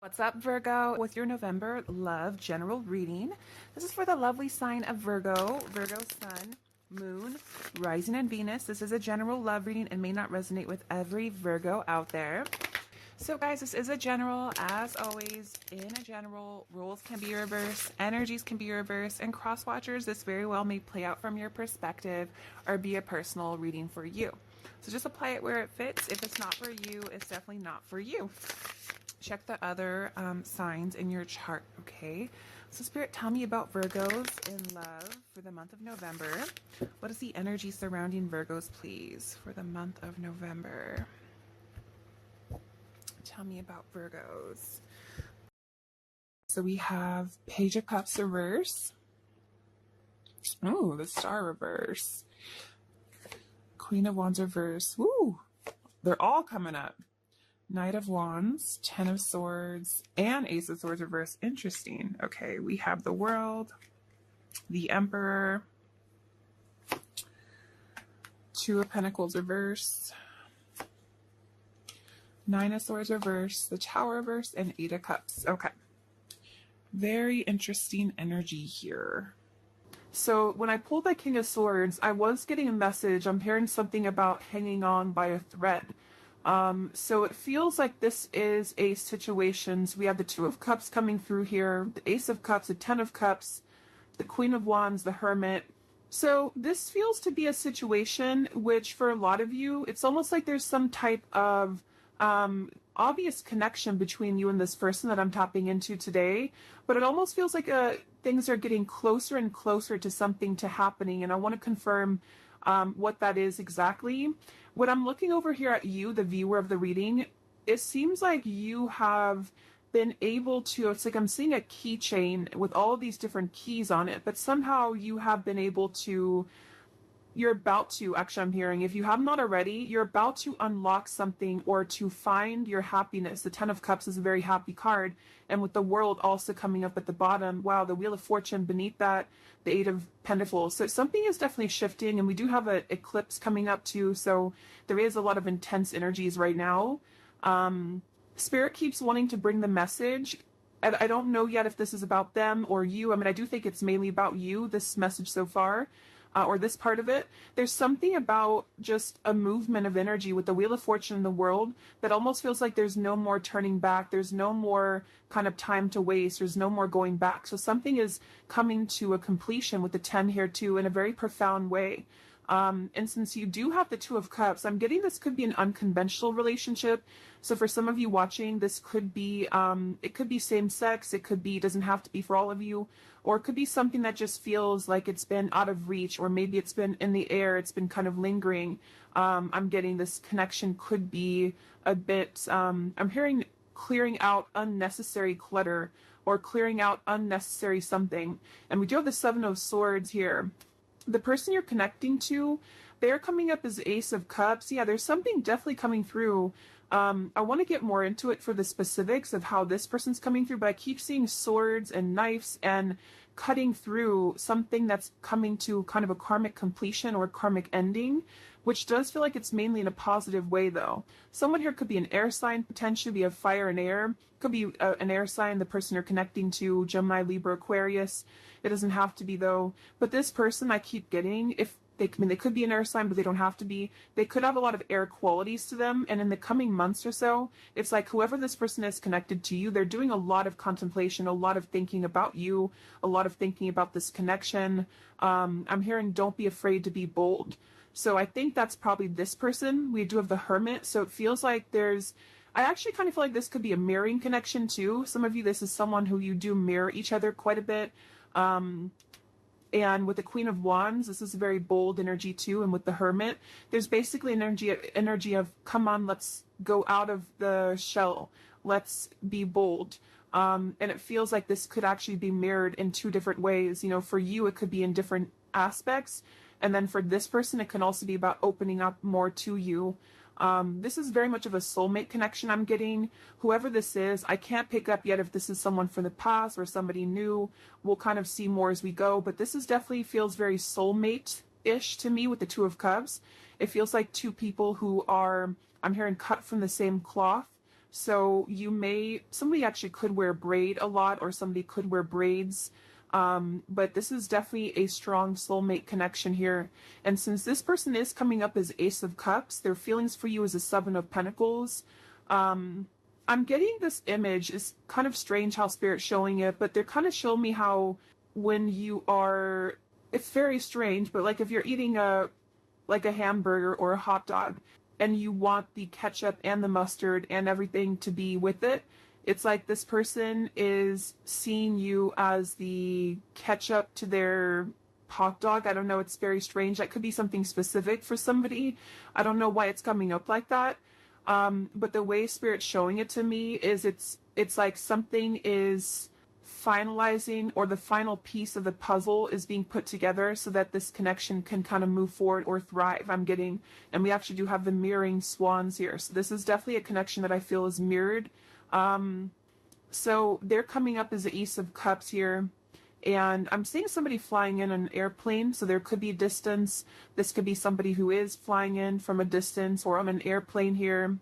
What's up, Virgo? With your November love general reading. This is for the lovely sign of Virgo, Virgo sun, moon, rising, and Venus. This is a general love reading and may not resonate with every Virgo out there. So guys, this is a general. As always, in a general, rules can be reversed, energies can be reversed, and cross watchers, this very well may play out from your perspective or be a personal reading for you. So just apply it where it fits. If it's not for you, it's definitely not for you. Check the other signs in your chart, okay? So Spirit, tell me about Virgos in love for the month of November. What is the energy surrounding Virgos, please, for the month of November? Tell me about Virgos. So we have Page of Cups reverse. Oh, the Star reverse. Queen of Wands reverse. Woo! They're all coming up. Knight of Wands, Ten of Swords, and Ace of Swords reverse. Interesting. Okay, we have the World, the Emperor, Two of Pentacles reverse, Nine of Swords reverse, the Tower reverse, and Eight of Cups. Okay. Very interesting energy here. So when I pulled the King of Swords, I was getting a message. I'm hearing something about hanging on by a thread. So it feels like this is a situation. So we have the Two of Cups coming through here, the Ace of Cups, the Ten of Cups, the Queen of Wands, the Hermit. So this feels to be a situation which for a lot of you, it's almost like there's some type of obvious connection between you and this person that I'm tapping into today, but it almost feels like things are getting closer and closer to something to happening, and I want to confirm what that is exactly. When I'm looking over here at you, the viewer of the reading, it seems like you have been able to, it's like I'm seeing a keychain with all of these different keys on it, but somehow you have been able to, you're about to, actually I'm hearing, if you have not already, you're about to unlock something or to find your happiness. The Ten of Cups is a very happy card, and with the World also coming up at the bottom, wow, the Wheel of Fortune beneath that, the Eight of Pentacles. So something is definitely shifting, and we do have an eclipse coming up too, so there is a lot of intense energies right now. Spirit keeps wanting to bring the message. I don't know yet if this is about them or you. I mean, I do think it's mainly about you, this message so far. Or this part of it, there's something about just a movement of energy with the Wheel of Fortune in the World that almost feels like there's no more turning back. There's no more kind of time to waste. There's no more going back. So something is coming to a completion with the 10 here too in a very profound way. And since you do have the Two of Cups, I'm getting this could be an unconventional relationship. So for some of you watching, this could be, it could be same sex. It could be, doesn't have to be for all of you, or it could be something that just feels like it's been out of reach, or maybe it's been in the air. It's been kind of lingering. I'm getting this connection could be a bit, I'm hearing clearing out unnecessary clutter or clearing out unnecessary something. And we do have the Seven of Swords here. The person you're connecting to, they're coming up as Ace of Cups. Yeah, there's something definitely coming through. I want to get more into it for the specifics of how this person's coming through, but I keep seeing swords and knives and cutting through something that's coming to kind of a karmic completion or karmic ending, which does feel like it's mainly in a positive way though. Someone here could be an air sign, potentially be a fire and air. Could be an air sign, the person you're connecting to, Gemini, Libra, Aquarius. It doesn't have to be though. But this person I keep getting, if they, I mean, they could be an air sign, but they don't have to be. They could have a lot of air qualities to them. And in the coming months or so, it's like whoever this person is connected to you, they're doing a lot of contemplation, a lot of thinking about you, a lot of thinking about this connection. I'm hearing don't be afraid to be bold. So I think that's probably this person. We do have the Hermit. So it feels like there's, I actually kind of feel like this could be a mirroring connection too. Some of you, this is someone who you do mirror each other quite a bit. And with the Queen of Wands, this is a very bold energy too. And with the Hermit, there's basically an energy of, come on, let's go out of the shell. Let's be bold. And it feels like this could actually be mirrored in two different ways. You know, for you, it could be in different aspects. And then for this person, it can also be about opening up more to you. This is very much of a soulmate connection I'm getting. Whoever this is, I can't pick up yet if this is someone from the past or somebody new. We'll kind of see more as we go, but this is definitely feels very soulmate-ish to me with the Two of Cups. It feels like two people who are, I'm hearing cut from the same cloth. So somebody actually could wear braid a lot, or somebody could wear braids. But this is definitely a strong soulmate connection here. And since this person is coming up as Ace of Cups, their feelings for you is a Seven of Pentacles. I'm getting this image. It's kind of strange how Spirit's showing it, but they're kind of showing me how when you are, it's very strange, but like if you're eating like a hamburger or a hot dog and you want the ketchup and the mustard and everything to be with it, it's like this person is seeing you as the ketchup to their hot dog. I don't know. It's very strange. That could be something specific for somebody. I don't know why it's coming up like that. But the way Spirit's showing it to me is it's like something is finalizing, or the final piece of the puzzle is being put together so that this connection can kind of move forward or thrive. I'm getting, and we actually do have the mirroring swans here. So this is definitely a connection that I feel is mirrored. So they're coming up as the Ace of Cups here. And I'm seeing somebody flying in an airplane, so there could be distance. This could be somebody who is flying in from a distance or on an airplane here.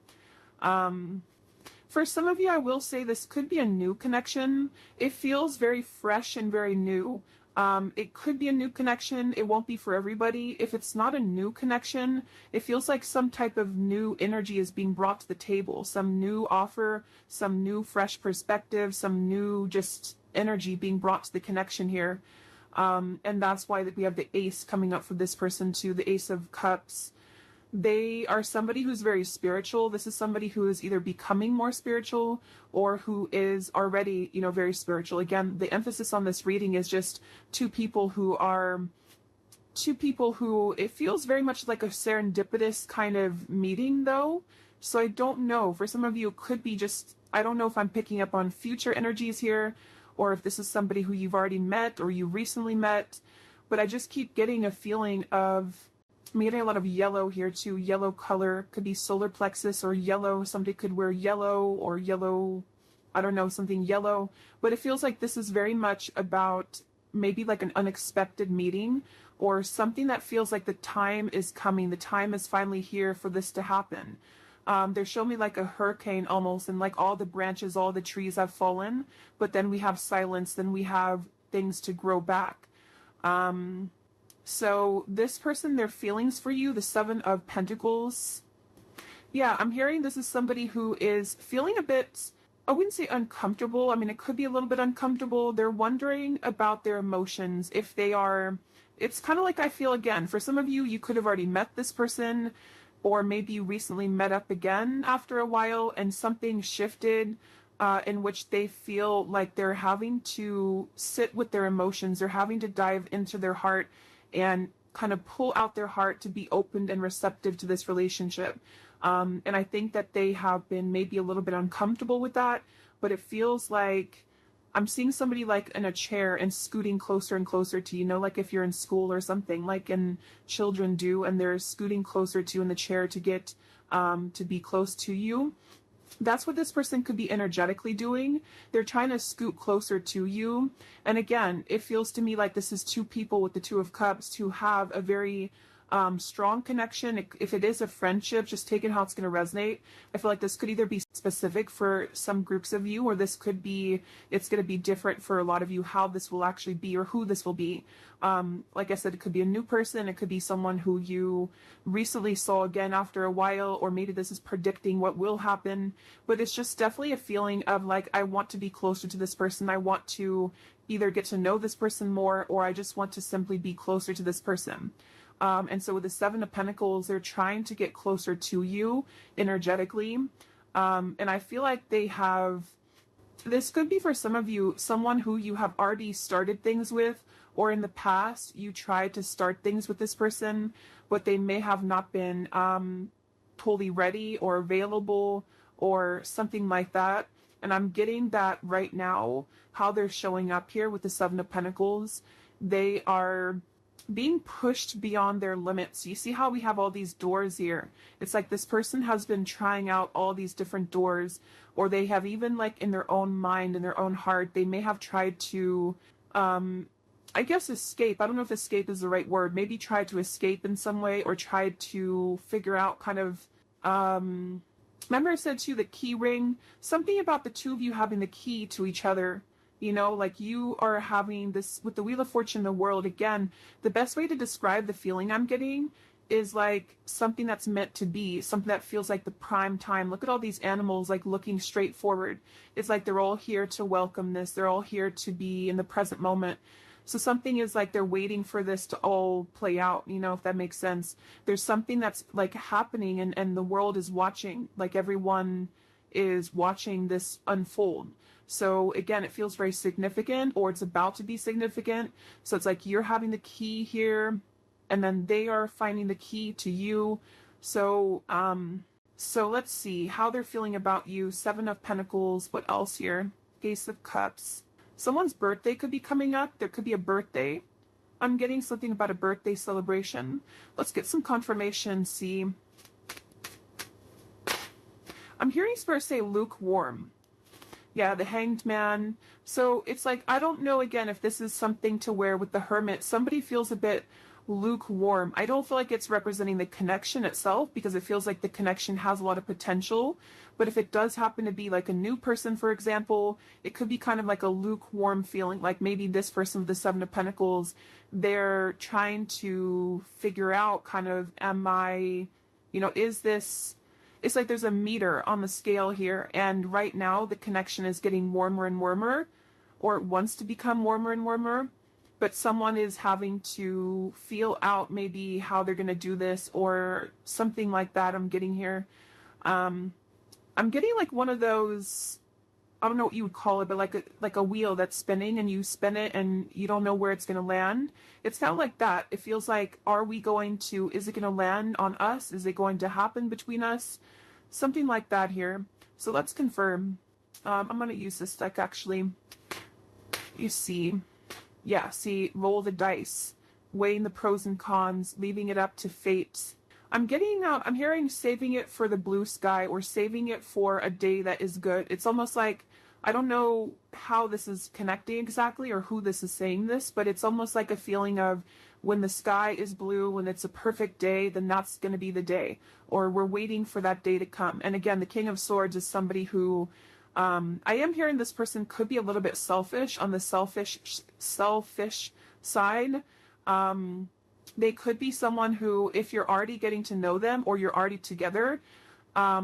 For some of you, I will say this could be a new connection. It feels very fresh and very new. It could be a new connection. It won't be for everybody. If it's not a new connection, it feels like some type of new energy is being brought to the table. Some new offer, some new fresh perspective, some new just energy being brought to the connection here. And that's why we have the Ace coming up for this person too, the Ace of Cups. They are somebody who's very spiritual. This is somebody who is either becoming more spiritual or who is already, very spiritual. Again, the emphasis on this reading is just two people who it feels very much like a serendipitous kind of meeting though. So I don't know. For some of you, it could be just, I don't know if I'm picking up on future energies here, or if this is somebody who you've already met or you recently met. But I just keep getting a feeling of, I'm getting a lot of yellow here too. Yellow color could be solar plexus or yellow. Somebody could wear yellow or yellow, I don't know, something yellow. But it feels like this is very much about maybe like an unexpected meeting, or something that feels like the time is coming. The time is finally here for this to happen. They're showing me like a hurricane almost, and like all the branches, all the trees have fallen, but then we have silence, then we have things to grow back. So this person, their feelings for you, the Seven of Pentacles. Yeah, I'm hearing this is somebody who is feeling a bit, I wouldn't say uncomfortable. I mean, it could be a little bit uncomfortable. They're wondering about their emotions. If they are, it's kind of like I feel again, for some of you, you could have already met this person, or maybe you recently met up again after a while and something shifted in which they feel like they're having to sit with their emotions. They're having to dive into their heart and kind of pull out their heart to be opened and receptive to this relationship. And I think that they have been maybe a little bit uncomfortable with that, but it feels like I'm seeing somebody like in a chair and scooting closer and closer to, like if you're in school or something, like and children do, and they're scooting closer to you in the chair to get to be close to you. That's what this person could be energetically doing. They're trying to scoot closer to you. And again, it feels to me like this is two people with the Two of Cups who have a very strong connection. If it is a friendship, just take it how it's going to resonate. I feel like this could either be specific for some groups of you, or this could be, it's going to be different for a lot of you, how this will actually be or who this will be. Like I said, it could be a new person. It could be someone who you recently saw again after a while, or maybe this is predicting what will happen. But it's just definitely a feeling of like, I want to be closer to this person. I want to either get to know this person more, or I just want to simply be closer to this person. And so with the Seven of Pentacles, they're trying to get closer to you energetically. And I feel like they have, this could be for some of you, someone who you have already started things with, or in the past you tried to start things with this person, but they may have not been totally ready or available or something like that. And I'm getting that right now, how they're showing up here with the Seven of Pentacles. They are being pushed beyond their limits. You see how we have all these doors here? It's like this person has been trying out all these different doors, or they have even like in their own mind, in their own heart, they may have tried to, I guess escape. I don't know if escape is the right word. Maybe try to escape in some way, or try to figure out kind of, Remember I said too, the key ring, something about the two of you having the key to each other. You know, like you are having this with the Wheel of Fortune, the world. Again, the best way to describe the feeling I'm getting is like something that's meant to be, something that feels like the prime time. Look at all these animals like looking straight forward. It's like they're all here to welcome this. They're all here to be in the present moment. So something is like they're waiting for this to all play out, you know, if that makes sense. There's something that's like happening and the world is watching, like everyone is watching this unfold. So again, it feels very significant, or it's about to be significant. So it's like you're having the key here, and then they are finding the key to you. So so let's see how they're feeling about you. Seven of Pentacles. What else here? Ace of Cups. Someone's birthday could be coming up. There could be a birthday. I'm getting something about a birthday celebration. Let's get some confirmation. See, I'm hearing Spirit say lukewarm. Yeah, the Hanged Man. So it's like, I don't know again if this is something to where with the Hermit, somebody feels a bit lukewarm. I don't feel like it's representing the connection itself, because it feels like the connection has a lot of potential. But if it does happen to be like a new person, for example, it could be kind of like a lukewarm feeling. Like maybe this person with the Seven of Pentacles, they're trying to figure out kind of, am I, you know, is this, it's like there's a meter on the scale here, and right now the connection is getting warmer and warmer, or it wants to become warmer and warmer, but someone is having to feel out maybe how they're going to do this or something like that. I'm getting here. I'm getting like one of those, I don't know what you would call it, but like a wheel that's spinning, and you spin it and you don't know where it's going to land. It's kind of like that. It feels like, are we going to, is it going to land on us? Is it going to happen between us? Something like that here. So let's confirm. I'm going to use this deck actually. You see, yeah, see, roll the dice, weighing the pros and cons, leaving it up to fate. I'm hearing saving it for the blue sky, or saving it for a day that is good. It's almost like, I don't know how this is connecting exactly or who this is saying this, but it's almost like a feeling of when the sky is blue, when it's a perfect day, then that's going to be the day, or we're waiting for that day to come. And again, the King of Swords is somebody who, I am hearing this person could be a little bit selfish, on the selfish side. They could be someone who, if you're already getting to know them or you're already together,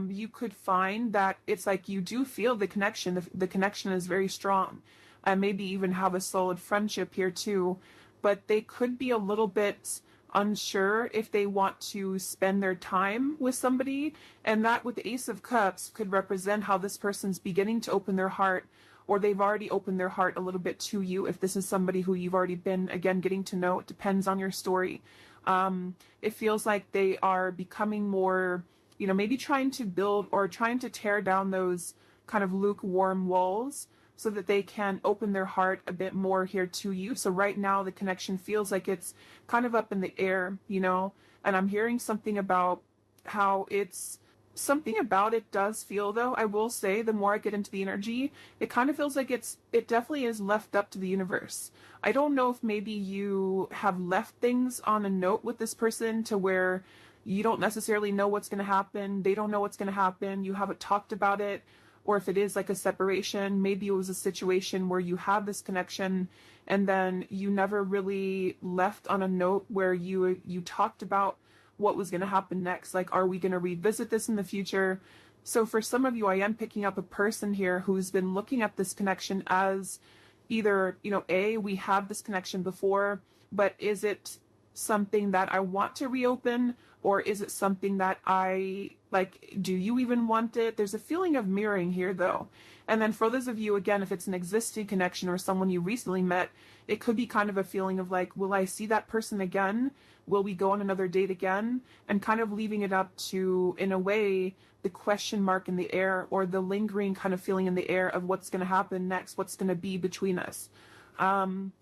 you could find that it's like you do feel the connection. The connection is very strong, and maybe even have a solid friendship here too. But they could be a little bit unsure if they want to spend their time with somebody, and that with the Ace of Cups could represent how this person's beginning to open their heart, or they've already opened their heart a little bit to you. If this is somebody who you've already been, again, getting to know, it depends on your story. It feels like they are becoming more, you know, maybe trying to build or trying to tear down those kind of lukewarm walls so that they can open their heart a bit more here to you. So right now the connection feels like it's kind of up in the air, you know, and I'm hearing something about how it's, something about it does feel, though, I will say, the more I get into the energy, it kind of feels like it definitely is left up to the universe. I don't know if maybe you have left things on a note with this person to where you don't necessarily know what's going to happen. They don't know what's going to happen. You haven't talked about it. Or if it is like a separation, maybe it was a situation where you have this connection and then you never really left on a note where you talked about what was going to happen next. Like, are we going to revisit this in the future? So for some of you, I am picking up a person here who's been looking at this connection as either, you know, we have this connection before, but is it something that I want to reopen, or is it something that I like, do you even want it? There's a feeling of mirroring here though. And then for those of you, again, if it's an existing connection or someone you recently met, it could be kind of a feeling of like, will I see that person again? Will we go on another date again? And kind of leaving it up to, in a way, the question mark in the air, or the lingering kind of feeling in the air of what's going to happen next, what's going to be between us. I'm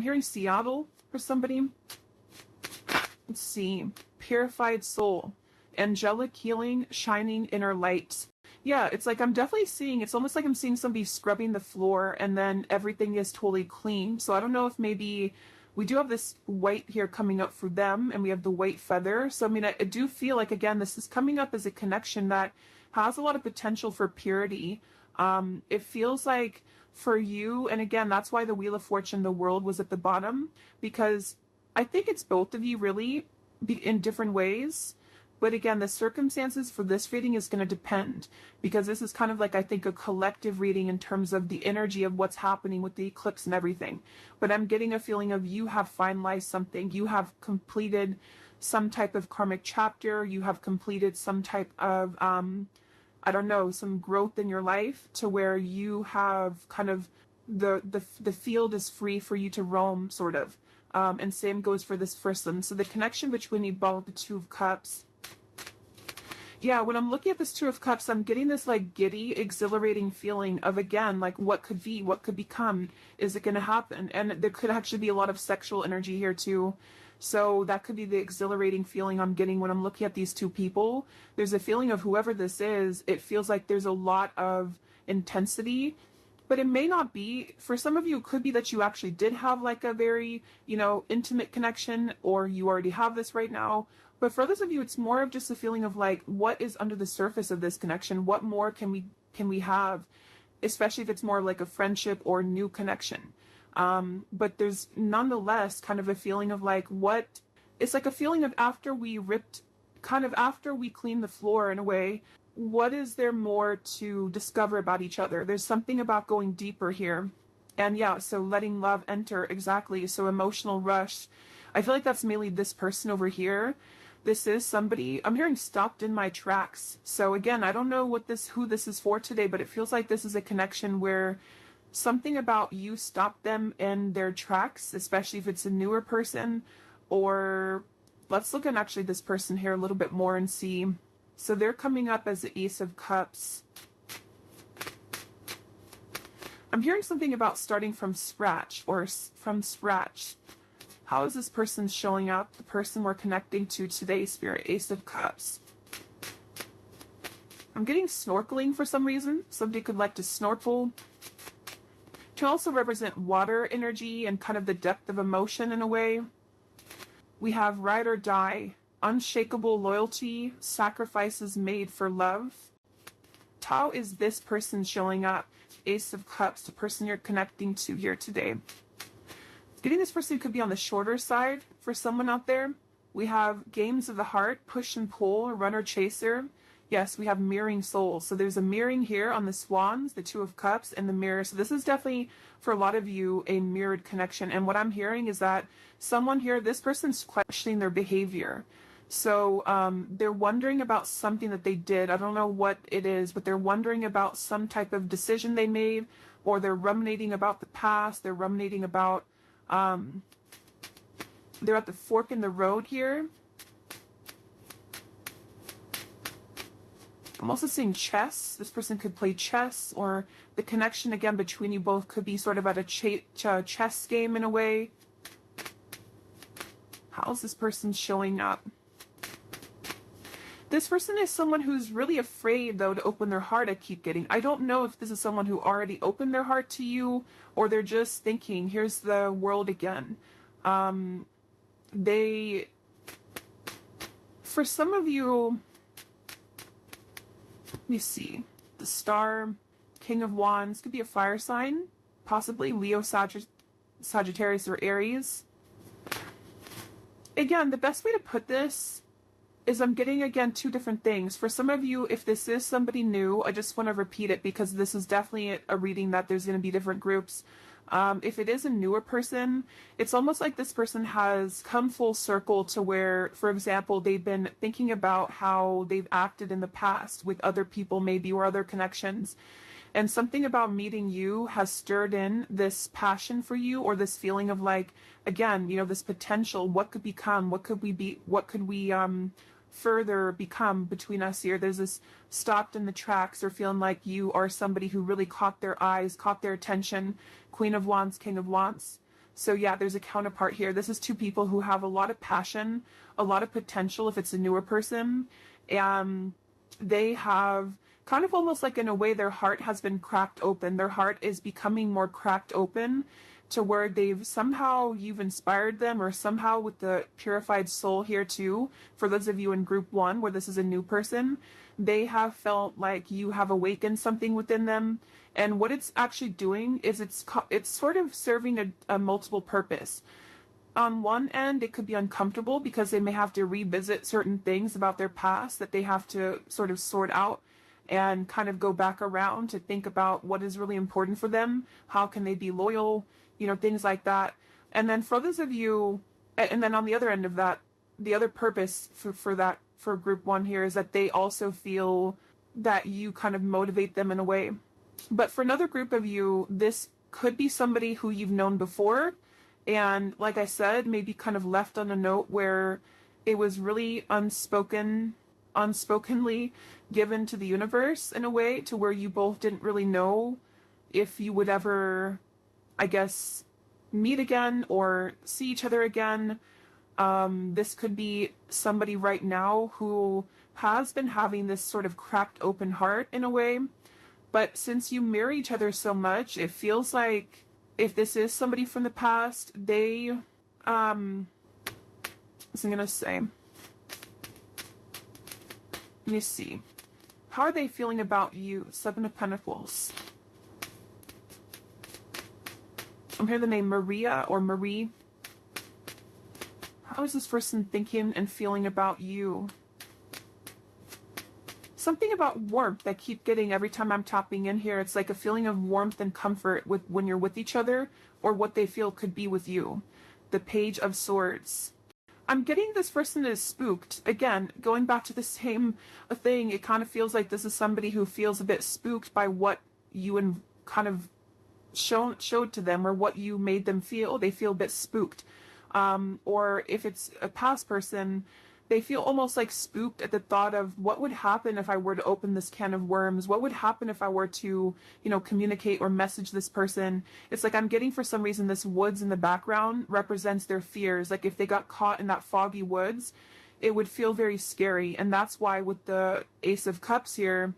hearing Seattle for somebody. Let's see. Purified soul. Angelic healing, shining inner light. Yeah, it's like I'm definitely seeing, it's almost like I'm seeing somebody scrubbing the floor and then everything is totally clean. So I don't know if maybe We do have this white here coming up for them, and we have the white feather. So, I mean, I do feel like, again, this is coming up as a connection that has a lot of potential for purity. It feels like for you, and again, that's why the Wheel of Fortune, the world was at the bottom, because I think it's both of you really in different ways. But again, the circumstances for this reading is going to depend, because this is kind of like, I think, a collective reading in terms of the energy of what's happening with the eclipse and everything. But I'm getting a feeling of you have finalized something. You have completed some type of karmic chapter. You have completed some type of, I don't know, some growth in your life to where you have kind of the field is free for you to roam, sort of. And same goes for this person. So the connection between you both, the Two of Cups. Yeah, when I'm looking at this Two of Cups, I'm getting this like giddy, exhilarating feeling of, again, like what could be, what could become, is it going to happen? And there could actually be a lot of sexual energy here too. So that could be the exhilarating feeling I'm getting when I'm looking at these two people. There's a feeling of whoever this is, it feels like there's a lot of intensity, but it may not be. For some of you, it could be that you actually did have like a very, intimate connection, or you already have this right now. But for others of you, it's more of just a feeling of like, what is under the surface of this connection? What more can we have? Especially if it's more like a friendship or new connection. But there's nonetheless kind of a feeling of like, it's like a feeling of after we clean the floor in a way, what is there more to discover about each other? There's something about going deeper here. And yeah, so letting love enter, exactly. So emotional rush. I feel like that's mainly this person over here. This is somebody, I'm hearing stopped in my tracks. So again, I don't know who this is for today, but it feels like this is a connection where something about you stopped them in their tracks, especially if it's a newer person. Or let's look at actually this person here a little bit more and see. So they're coming up as the Ace of Cups. I'm hearing something about starting from scratch or from scratch. How is this person showing up? The person we're connecting to today, Spirit, Ace of Cups. I'm getting snorkeling for some reason. Somebody could like to snorkel. To also represent water energy and kind of the depth of emotion in a way. We have ride or die, unshakable loyalty, sacrifices made for love. How is this person showing up? Ace of Cups, the person you're connecting to here today. Getting this person could be on the shorter side for someone out there. We have games of the heart, push and pull, runner chaser. Yes, we have mirroring souls. So there's a mirroring here on the swans, the Two of Cups, and the mirror. So this is definitely, for a lot of you, a mirrored connection. And what I'm hearing is that someone here, this person's questioning their behavior. So they're wondering about something that they did. I don't know what it is, but they're wondering about some type of decision they made, or they're ruminating about the past. They're ruminating about, they're at the fork in the road here. I'm also seeing chess. This person could play chess, or the connection again between you both could be sort of at a chess game in a way. How's this person showing up? This person is someone who's really afraid, though, to open their heart, I keep getting. I don't know if this is someone who already opened their heart to you, or they're just thinking, here's the world again. For some of you, let me see. The Star, King of Wands, could be a fire sign, possibly Leo, Sagittarius, or Aries. Again, the best way to put this is I'm getting, again, two different things. For some of you, if this is somebody new, I just want to repeat it because this is definitely a reading that there's going to be different groups. If it is a newer person, it's almost like this person has come full circle to where, for example, they've been thinking about how they've acted in the past with other people maybe, or other connections. And something about meeting you has stirred in this passion for you, or this feeling of like, again, this potential, what could become, what could we be, what could we further become between us here. There's this stopped in the tracks, or feeling like you are somebody who really caught their eyes, caught their attention. Queen of Wands, King of Wands. So yeah, there's a counterpart here. This is two people who have a lot of passion, a lot of potential if it's a newer person. And they have kind of almost like, in a way, their heart has been cracked open. Their heart is becoming more cracked open. to where you've inspired them, or somehow with the purified soul here too, for those of you in group 1 where this is a new person, they have felt like you have awakened something within them. And what it's actually doing is it's sort of serving a multiple purpose. On one end, it could be uncomfortable because they may have to revisit certain things about their past that they have to sort of sort out and kind of go back around to think about what is really important for them. How can they be loyal? Things like that. And then for those of you, and then on the other end of that, the other purpose for group 1 here is that they also feel that you kind of motivate them in a way. But for another group of you, this could be somebody who you've known before. And like I said, maybe kind of left on a note where it was really unspokenly given to the universe in a way, to where you both didn't really know if you would ever, I guess, meet again or see each other again. This could be somebody right now who has been having this sort of cracked open heart in a way. But since you mirror each other so much, it feels like if this is somebody from the past, they, what's I gonna say? Let me see. How are they feeling about you? 7 of Pentacles. I'm hearing the name Maria or Marie. How is this person thinking and feeling about you? Something about warmth I keep getting every time I'm tapping in here. It's like a feeling of warmth and comfort when you're with each other, or what they feel could be with you. The Page of Swords. I'm getting this person is spooked. Again, going back to the same thing, it kind of feels like this is somebody who feels a bit spooked by what you kind of showed to them, or what you made them feel. They feel a bit spooked. Or if it's a past person, they feel almost like spooked at the thought of what would happen if I were to open this can of worms? What would happen if I were to, communicate or message this person? It's like I'm getting, for some reason, this woods in the background represents their fears. Like if they got caught in that foggy woods, it would feel very scary. And that's why with the Ace of Cups here,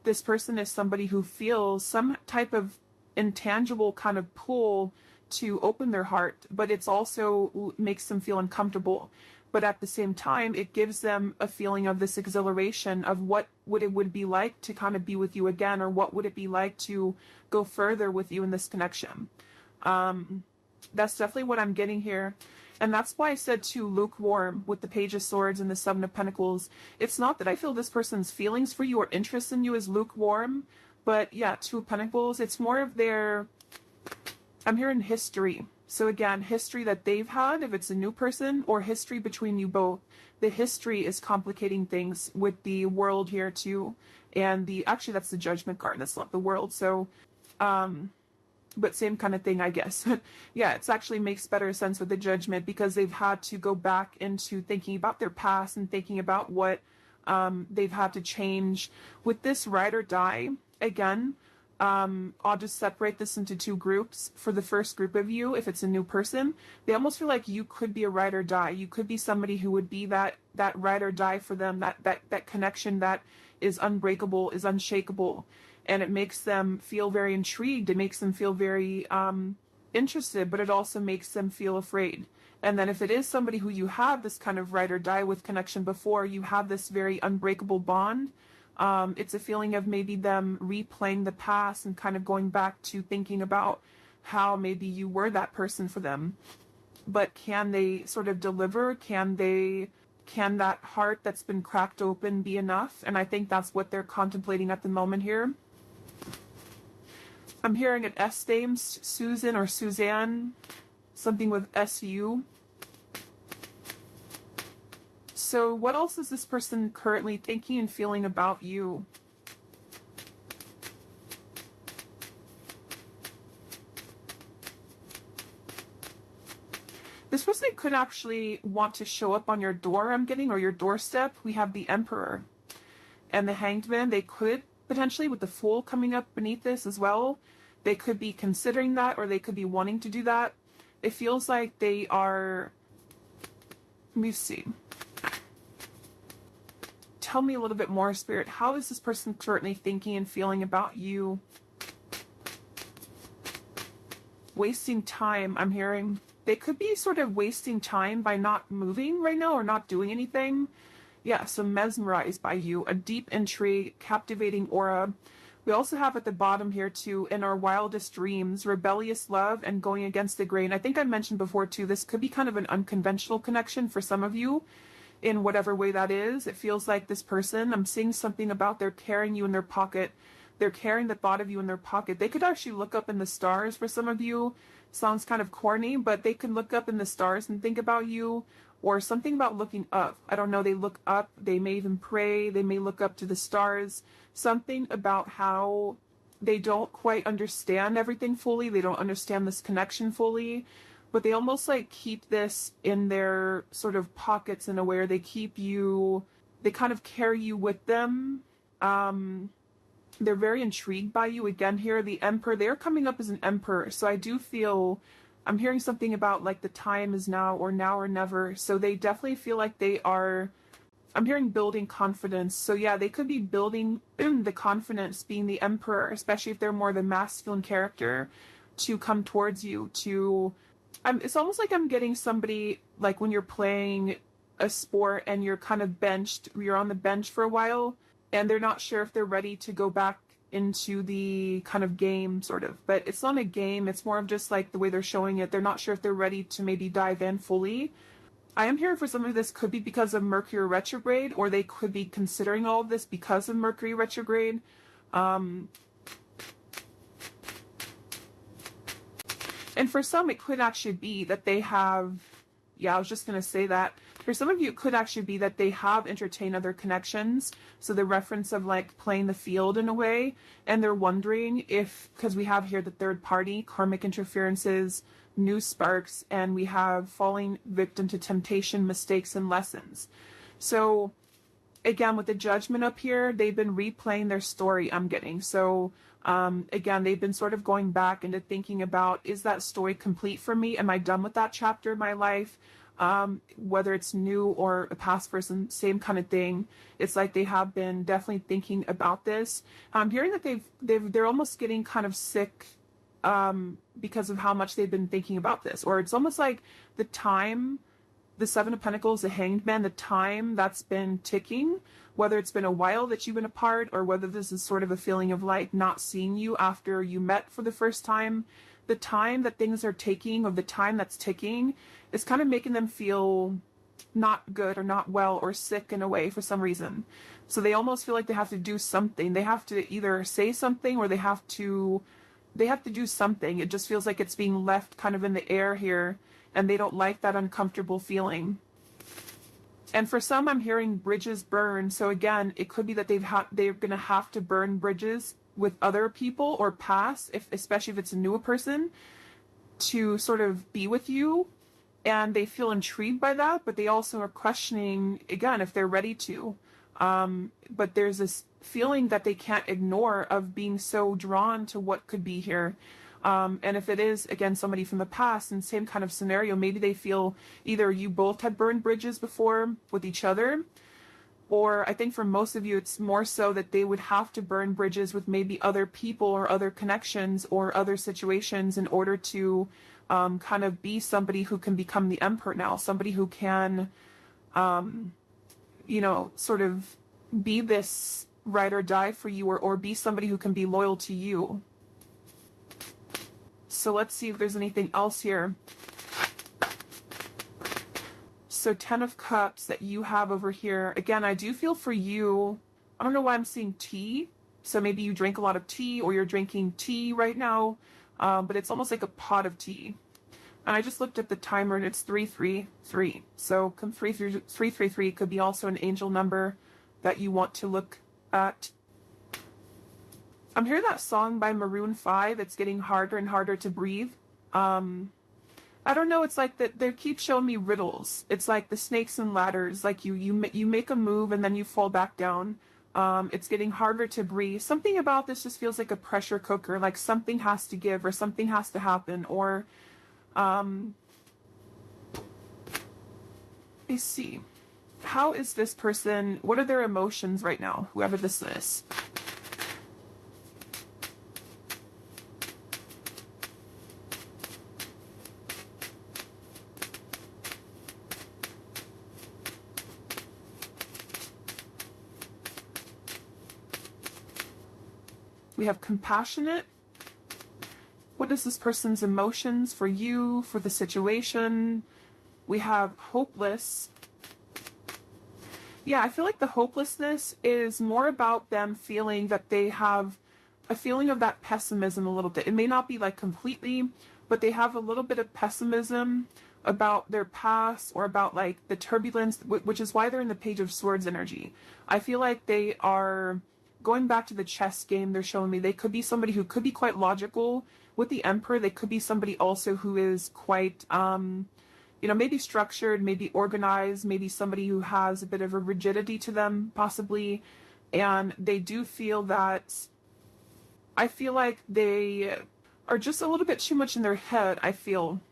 this person is somebody who feels some type of intangible kind of pull to open their heart, but it's also makes them feel uncomfortable. But at the same time, it gives them a feeling of this exhilaration of what it would be like to kind of be with you again, or what would it be like to go further with you in this connection. That's definitely what I'm getting here. And that's why I said too, lukewarm with the Page of Swords and the 7 of Pentacles. It's not that I feel this person's feelings for you or interest in you is lukewarm, but yeah, 2 of Pentacles, it's more of their, I'm hearing history. So again, history that they've had, if it's a new person, or history between you both. The history is complicating things with the world here too. And actually that's the Judgment card, that's not the world. So, but same kind of thing, I guess. Yeah, it actually makes better sense with the Judgment, because they've had to go back into thinking about their past and thinking about what they've had to change. With this Ride or Die, again, I'll just separate this into 2 groups. For the first group of you, if it's a new person, they almost feel like you could be a ride or die. You could be somebody who would be that ride or die for them, that connection that is unbreakable, is unshakable. And it makes them feel very intrigued. It makes them feel very interested, but it also makes them feel afraid. And then if it is somebody who you have this kind of ride or die with connection before, you have this very unbreakable bond. It's a feeling of maybe them replaying the past and kind of going back to thinking about how maybe you were that person for them. But can they sort of deliver? Can that heart that's been cracked open be enough? And I think that's what they're contemplating at the moment here. I'm hearing an S name, Susan or Suzanne, something with SU. So what else is this person currently thinking and feeling about you? This person could actually want to show up on your door, I'm getting, or your doorstep. We have the Emperor and the Hanged Man. They could potentially, with the Fool coming up beneath this as well, they could be considering that, or they could be wanting to do that. It feels like they are, let me see. Tell me a little bit more, Spirit. How is this person currently thinking and feeling about you? wasting time. I'm hearing they could be sort of wasting time by not moving right now or not doing anything. Yeah, so mesmerized by you, a deep intrigue, captivating aura. We also have at the bottom here too, in our wildest dreams, rebellious love and going against the grain. I think I mentioned before too, this could be kind of an unconventional connection for some of you in whatever way that is. It feels like this person, I'm seeing something about they're carrying you in their pocket. They're carrying the thought of you in their pocket. They could actually look up in the stars for some of you. Sounds kind of corny, but they can look up in the stars and think about you, or something about looking up. I don't know, they look up, they may even pray, they may look up to the stars. Something about how they don't quite understand everything fully, they don't understand this connection fully, but they almost like keep this in their sort of pockets in a way, or they keep you, they kind of carry you with them. They're very intrigued by you. Again, here, the Emperor, they're coming up as an Emperor. So I do feel, I'm hearing something about like the time is now or never. So they definitely feel like they are, I'm hearing building confidence. So yeah, they could be building the confidence, being the Emperor, especially if they're more the masculine character, to come towards you, to, it's almost like I'm getting somebody, like when you're playing a sport and you're kind of benched, you're on the bench for a while, and they're not sure if they're ready to go back into the kind of game, sort of. But it's not a game, it's more of just like the way they're showing it. They're not sure if they're ready to maybe dive in fully. I am hearing for some of this could be because of Mercury retrograde, or they could be considering all of this because of Mercury retrograde. And for some, it could actually be that they have, yeah, I was just going to say that. For some of you, it could actually be that they have entertained other connections. So the reference of like playing the field in a way, and they're wondering if, because we have here the third party, karmic interferences, new sparks, and we have falling victim to temptation, mistakes, and lessons. So again, with the judgment up here, they've been replaying their story, I'm getting. So again, they've been sort of going back into thinking about, is that story complete for me? Am I done with that chapter of my life? Whether it's new or a past person, same kind of thing. It's like they have been definitely thinking about this. I'm hearing that they're almost getting kind of sick because of how much they've been thinking about this. Or it's almost like the time, the Seven of Pentacles, the Hanged Man, the time that's been ticking, whether it's been a while that you've been apart, or whether this is sort of a feeling of like not seeing you after you met for the first time. The time that things are taking, or the time that's ticking, is kind of making them feel not good or not well or sick in a way for some reason. So they almost feel like they have to do something. They have to either say something, or they have to do something. It just feels like it's being left kind of in the air here, and they don't like that uncomfortable feeling. And for some, I'm hearing bridges burn. So again, it could be that they're going to have to burn bridges with other people or pass, especially if it's a newer person, to sort of be with you. And they feel intrigued by that, but they also are questioning, again, if they're ready to. But there's this feeling that they can't ignore of being so drawn to what could be here. And if it is, again, somebody from the past, in same kind of scenario, maybe they feel either you both had burned bridges before with each other, or I think for most of you, it's more so that they would have to burn bridges with maybe other people or other connections or other situations in order to kind of be somebody who can become the Emperor now, somebody who can, sort of be this ride or die for you, or be somebody who can be loyal to you. So let's see if there's anything else here. So 10 of Cups that you have over here. Again, I do feel for you, I don't know why I'm seeing tea. So maybe you drink a lot of tea, or you're drinking tea right now, but it's almost like a pot of tea. And I just looked at the timer and it's 333. So 333 could be also an angel number that you want to look at. I'm hearing that song by Maroon 5. It's getting harder and harder to breathe. I don't know. It's like that they keep showing me riddles. It's like the snakes and ladders. Like you make a move and then you fall back down. It's getting harder to breathe. Something about this just feels like a pressure cooker. Like something has to give, or something has to happen, or let's see. How is this person? What are their emotions right now? Whoever this is. We have compassionate. What is this person's emotions for you, for the situation? We have hopeless. Yeah, I feel like the hopelessness is more about them feeling that they have a feeling of that pessimism a little bit. It may not be like completely, but they have a little bit of pessimism about their past or about like the turbulence, which is why they're in the Page of Swords energy. I feel like they are going back to the chess game they're showing me. They could be somebody who could be quite logical. With the Emperor, they could be somebody also who is quite maybe structured, maybe organized, maybe somebody who has a bit of a rigidity to them, possibly. And they do feel that, I feel like they are just a little bit too much in their head, I feel.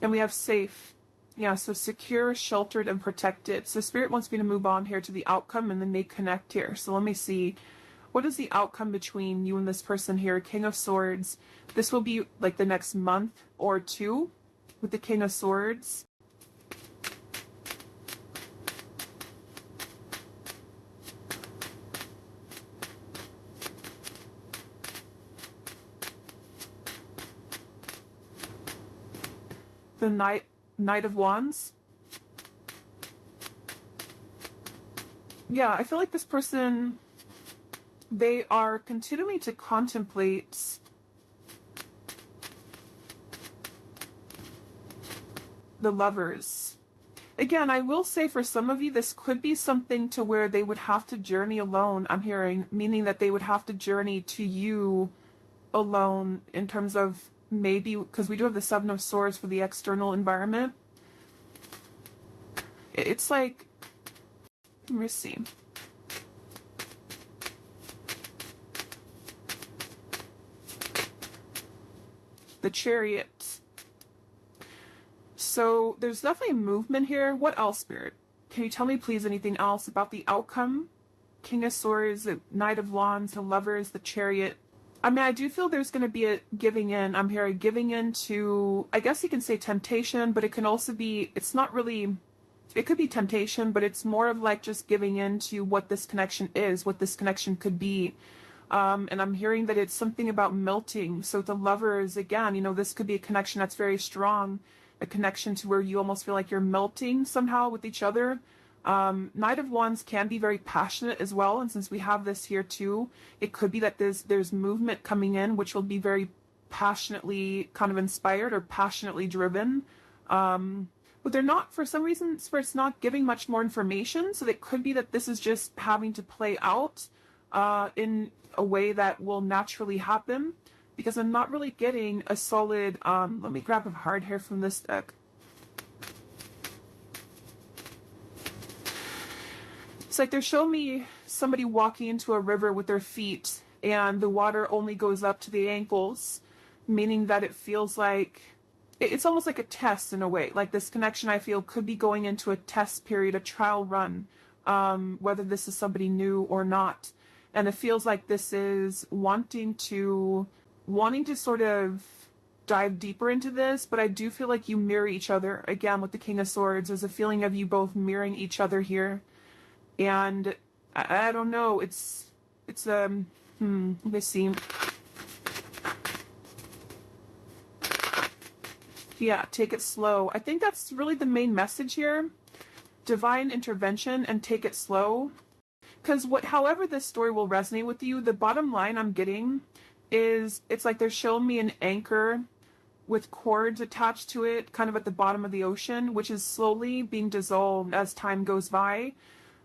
And we have safe. Yeah, so secure, sheltered, and protected. So Spirit wants me to move on here to the outcome and then they connect here. So let me see. What is the outcome between you and this person here? King of Swords. This will be like the next month or two with the King of Swords. The Knight of Wands. Yeah, I feel like this person, they are continuing to contemplate the Lovers. Again, I will say for some of you, this could be something to where they would have to journey alone, I'm hearing, meaning that they would have to journey to you alone in terms of maybe, because we do have the Seven of Swords for the external environment. It's like, let me see. The Chariot. So there's definitely movement here. What else, Spirit? Can you tell me please anything else about the outcome? King of Swords, the Knight of Wands, the Lovers, the Chariot. I mean, I do feel there's going to be a giving in. I'm hearing giving in to, I guess you can say temptation, but it can also be, it's not really, it could be temptation, but it's more of like just giving in to what this connection is, what this connection could be. And I'm hearing that it's something about melting. So the Lovers, again, this could be a connection that's very strong, a connection to where you almost feel like you're melting somehow with each other. Knight of Wands can be very passionate as well, and since we have this here too, it could be that there's movement coming in which will be very passionately kind of inspired or passionately driven. But they're not, for some reason, it's not giving much more information, so it could be that this is just having to play out in a way that will naturally happen, because I'm not really getting a solid, let me grab a card here from this deck. It's like they're showing me somebody walking into a river with their feet and the water only goes up to the ankles, meaning that it feels like it's almost like a test in a way. Like this connection, I feel, could be going into a test period, a trial run, whether this is somebody new or not. And it feels like this is wanting to sort of dive deeper into this, but I do feel like you mirror each other. Again, with the King of Swords, there's a feeling of you both mirroring each other here. And I don't know, let me see. Yeah, take it slow. I think that's really the main message here. Divine intervention and take it slow. Because however this story will resonate with you, the bottom line I'm getting is it's like they're showing me an anchor with cords attached to it, kind of at the bottom of the ocean, which is slowly being dissolved as time goes by,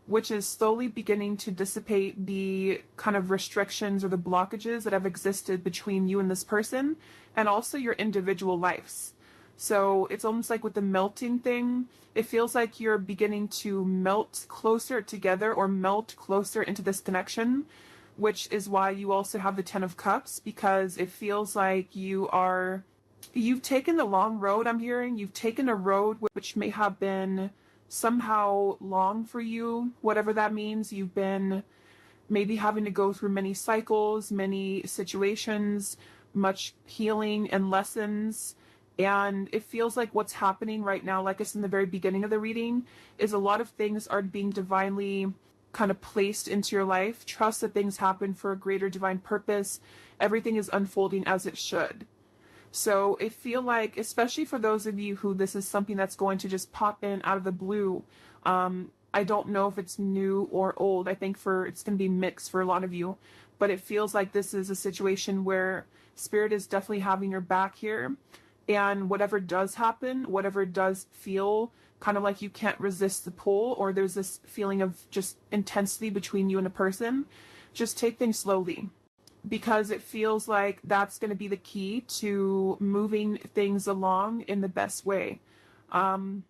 which is slowly beginning to dissipate the kind of restrictions or the blockages that have existed between you and this person, and also your individual lives. So it's almost like with the melting thing, it feels like you're beginning to melt closer together or melt closer into this connection, which is why you also have the Ten of Cups, because it feels like you've taken the long road, I'm hearing. You've taken a road which may have been somehow long for you, whatever that means. You've been maybe having to go through many cycles, many situations, much healing and lessons. And it feels like what's happening right now, like I said in the very beginning of the reading, is a lot of things are being divinely kind of placed into your life. Trust that things happen for a greater divine purpose. Everything is unfolding as it should. So I feel like, especially for those of you who this is something that's going to just pop in out of the blue, I don't know if it's new or old. I think it's going to be mixed for a lot of you, but it feels like this is a situation where Spirit is definitely having your back here. And whatever does happen, whatever does feel kind of like you can't resist the pull, or there's this feeling of just intensity between you and a person, just take things slowly, because it feels like that's going to be the key to moving things along in the best way. And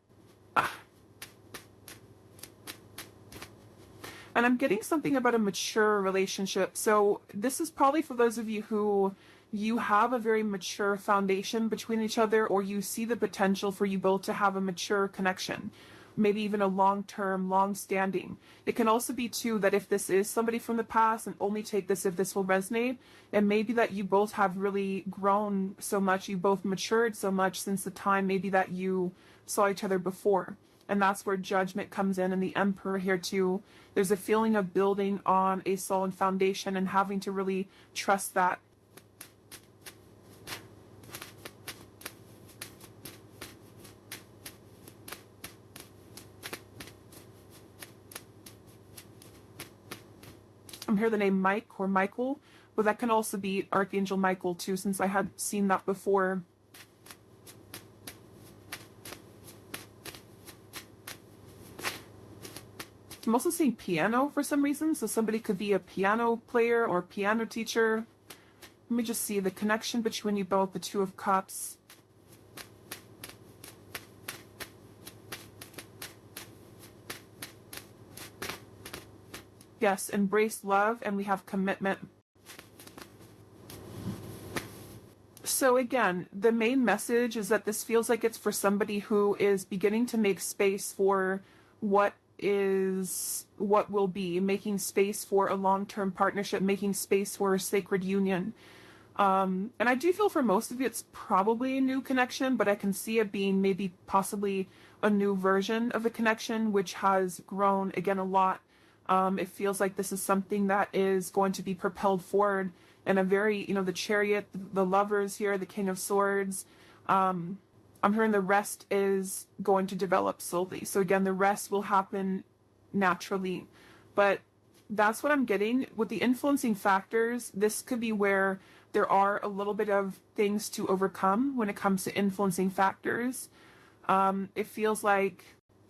I'm getting something about a mature relationship. So this is probably for those of you who you have a very mature foundation between each other, or you see the potential for you both to have a mature connection, maybe even a long-term, long-standing. It can also be too that if this is somebody from the past, and only take this if this will resonate, and maybe that you both have really grown so much, you both matured so much since the time maybe that you saw each other before. And that's where Judgment comes in, and the Emperor here too. There's a feeling of building on a solid foundation and having to really trust that. I'm hearing the name Mike or Michael, but that can also be Archangel Michael too, since I had seen that before. I'm also seeing piano for some reason, so somebody could be a piano player or piano teacher. Let me just see the connection between you both, the Two of Cups. Yes, embrace love, and we have commitment. So again, the main message is that this feels like it's for somebody who is beginning to make space for what will be, making space for a long-term partnership, making space for a sacred union. And I do feel for most of you it's probably a new connection, but I can see it being maybe possibly a new version of a connection which has grown again a lot. It feels like this is something that is going to be propelled forward in a very, the Chariot, the Lovers here, the King of Swords. I'm hearing the rest is going to develop slowly. So again, the rest will happen naturally. But that's what I'm getting. With the influencing factors, this could be where there are a little bit of things to overcome when it comes to influencing factors. It feels like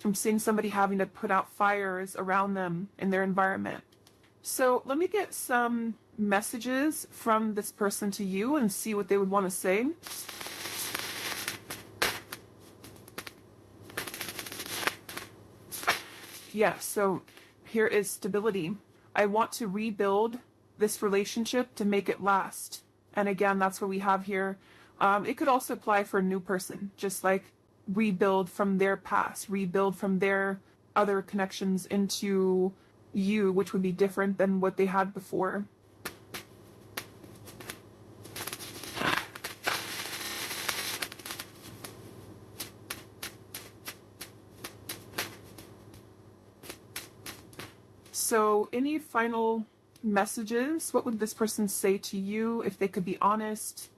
I'm seeing somebody having to put out fires around them in their environment. So let me get some messages from this person to you and see what they would want to say. Yeah, so here is stability. I want to rebuild this relationship to make it last. And again, that's what we have here. It could also apply for a new person, just like rebuild from their past, rebuild from their other connections into you, which would be different than what they had before. So any final messages? What would this person say to you if they could be honest?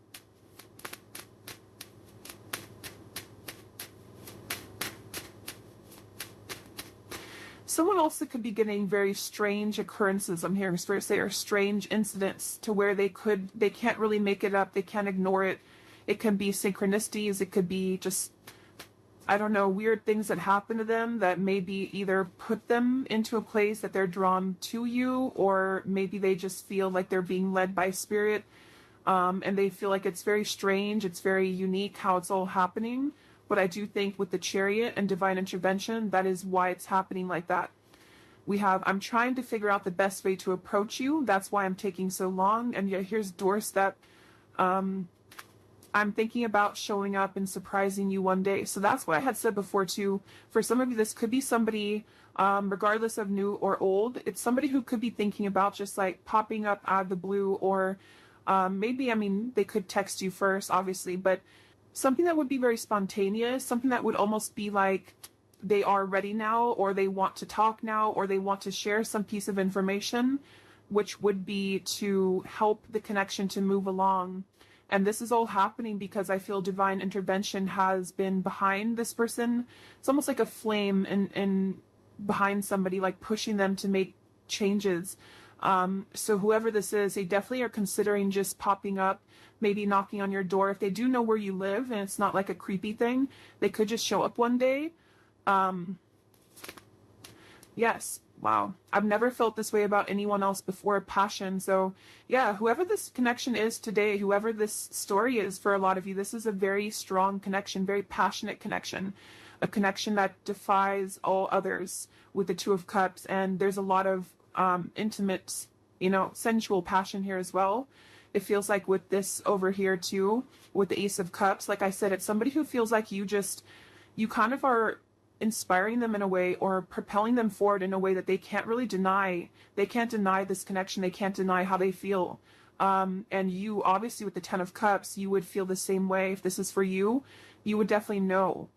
Someone also could be getting very strange occurrences. I'm hearing Spirit say, or strange incidents to where they can't really make it up. They can't ignore it. It can be synchronicities. It could be just, I don't know, weird things that happen to them that maybe either put them into a place that they're drawn to you, or maybe they just feel like they're being led by Spirit, and they feel like it's very strange, it's very unique how it's all happening. But I do think with the Chariot and divine intervention, that is why it's happening like that. I'm trying to figure out the best way to approach you. That's why I'm taking so long. And yeah, here's doorstep. I'm thinking about showing up and surprising you one day. So that's what I had said before too. For some of you, this could be somebody, regardless of new or old, it's somebody who could be thinking about just like popping up out of the blue, or maybe, they could text you first, obviously, but something that would be very spontaneous, something that would almost be like they are ready now, or they want to talk now, or they want to share some piece of information, which would be to help the connection to move along. And this is all happening because I feel divine intervention has been behind this person. It's almost like a flame in behind somebody, like pushing them to make changes. So whoever this is, they definitely are considering just popping up, maybe knocking on your door. If they do know where you live and it's not like a creepy thing, they could just show up one day. Yes. Wow. I've never felt this way about anyone else before. Passion. So yeah, whoever this connection is today, whoever this story is for a lot of you, this is a very strong connection, very passionate connection, a connection that defies all others with the Two of Cups. And there's a lot of intimate, sensual passion here as well. It feels like with this over here too, with the Ace of Cups, like I said, it's somebody who feels like you kind of are inspiring them in a way, or propelling them forward in a way that they can't really deny. They can't deny this connection. They can't deny how they feel. And you, obviously, with the Ten of Cups, you would feel the same way. If this is for you, you would definitely know.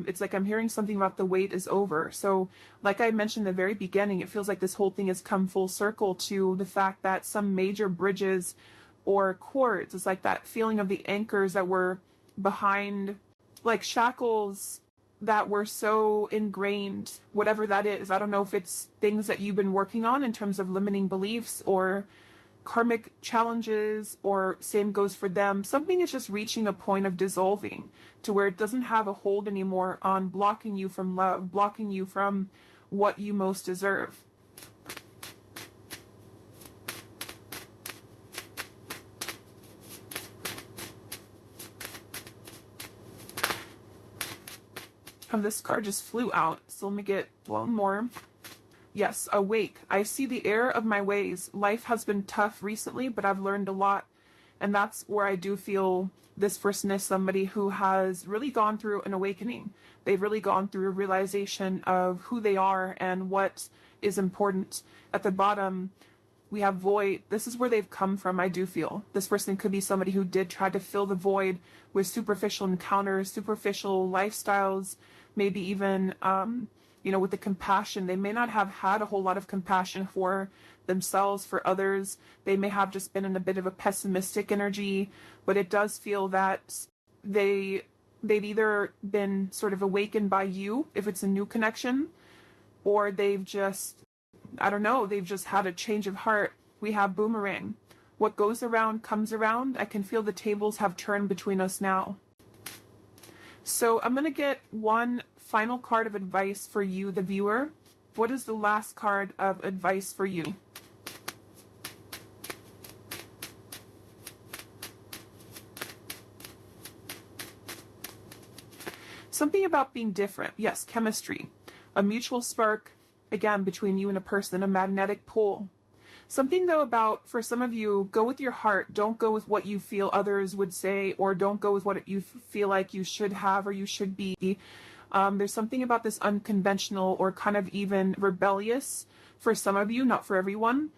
It's like I'm hearing something about the wait is over. So like I mentioned in the very beginning, it feels like this whole thing has come full circle to the fact that some major bridges or cords, it's like that feeling of the anchors that were behind, like shackles that were so ingrained, whatever that is. I don't know if it's things that you've been working on in terms of limiting beliefs or karmic challenges, or same goes for them. Something is just reaching a point of dissolving to where it doesn't have a hold anymore on blocking you from love, blocking you from what you most deserve. And this card just flew out, so let me get one more. Yes, awake. I see the error of my ways. Life has been tough recently, but I've learned a lot. And that's where I do feel this person is somebody who has really gone through an awakening. They've really gone through a realization of who they are and what is important. At the bottom, we have void. This is where they've come from, I do feel. This person could be somebody who did try to fill the void with superficial encounters, superficial lifestyles, maybe even, with the compassion. They may not have had a whole lot of compassion for themselves, for others. They may have just been in a bit of a pessimistic energy, but it does feel that they've either been sort of awakened by you, if it's a new connection, or they've just, I don't know, they've just had a change of heart. We have boomerang. What goes around comes around. I can feel the tables have turned between us now. So I'm going to get one final card of advice for you, the viewer. What is the last card of advice for you? Something about being different. Yes, chemistry. A mutual spark, again, between you and a person, a magnetic pull. Something, though, about, for some of you, go with your heart. Don't go with what you feel others would say, or don't go with what you feel like you should have or you should be. There's something about this unconventional or kind of even rebellious, for some of you, not for everyone,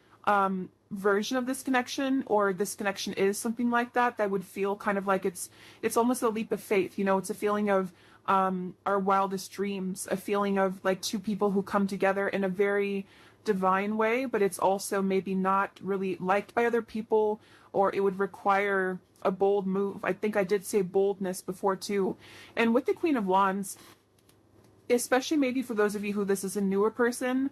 version of this connection, or this connection is something like that would feel kind of like it's almost a leap of faith. It's a feeling of our wildest dreams, a feeling of like two people who come together in a very divine way, but it's also maybe not really liked by other people, or it would require a bold move. I think I did say boldness before too. And with the Queen of Wands, especially maybe for those of you who this is a newer person,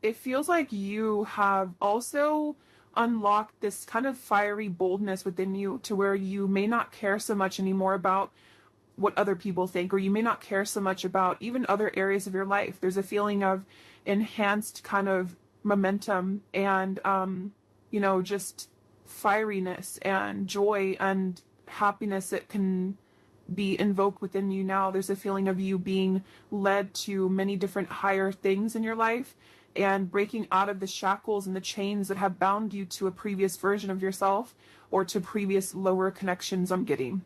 it feels like you have also unlocked this kind of fiery boldness within you, to where you may not care so much anymore about what other people think, or you may not care so much about even other areas of your life. There's a feeling of enhanced kind of momentum and, just fieriness and joy and happiness that can be invoked within you now. There's a feeling of you being led to many different higher things in your life, and breaking out of the shackles and the chains that have bound you to a previous version of yourself, or to previous lower connections I'm getting.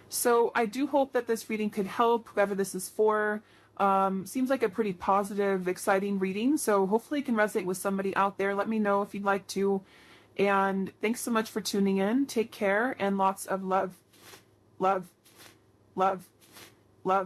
So I do hope that this reading could help whoever this is for. Seems like a pretty positive, exciting reading, so hopefully it can resonate with somebody out there. Let me know if you'd like to. And thanks so much for tuning in. Take care and lots of love. love, love.